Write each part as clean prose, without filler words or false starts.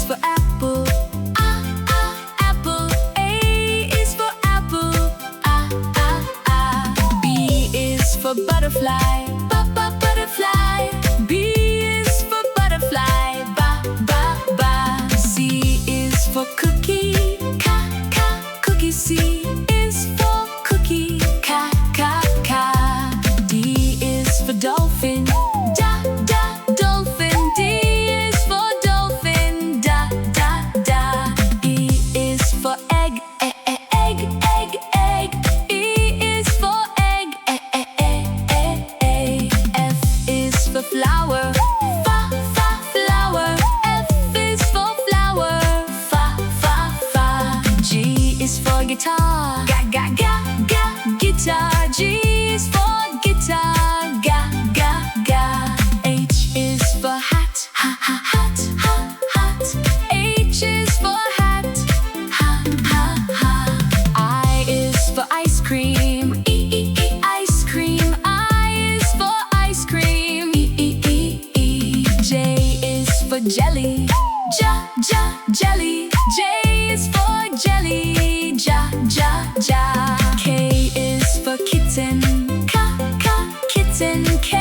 is for apple. Apple. A is for apple. B is for butterfly. Butterfly. B is for butterfly. C is for cookie. Cookie. C is for cookie. D is for dolphin. Dolphin. D is for dolphin. E is for egg. Egg. E is for egg. F is for flower. Flower. F is for flower. G is for guitar. Guitar. G is for guitar. H is for hat. H is for hat. I is for ice cream. Ice cream. I is for ice cream. J is for jelly. Jelly. J is for jelly. K is for kitten. Kitten. K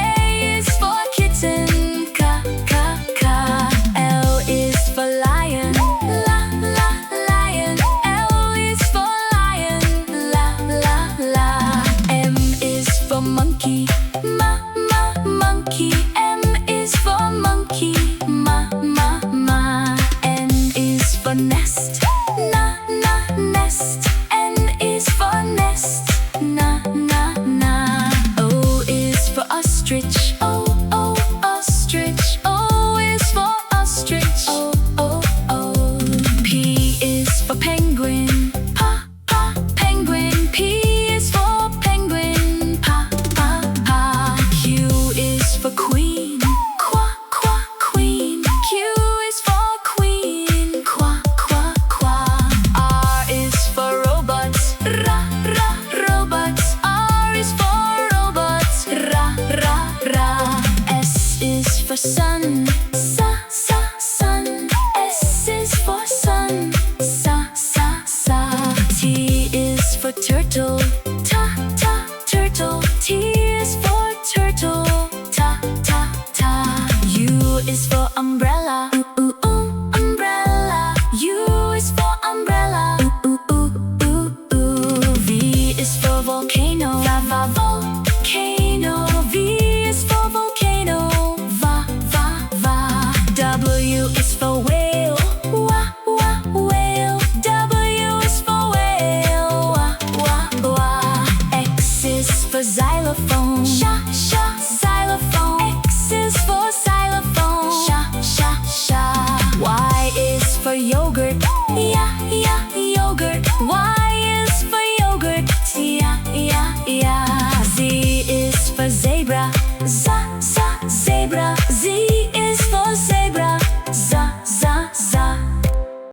is for kitten. L is for lion. Lion. L is for lion. M is for monkey. Monkey. M is for monkey. N is for nest. Nest. N is for nest. O is for ostrich. Ostrich. O is for ostrich. P is for penguin. Penguin. P is for penguin. Q is for queen. Queen. Q is for queen. R is for robots. Robots. R is for robots. S is for sun.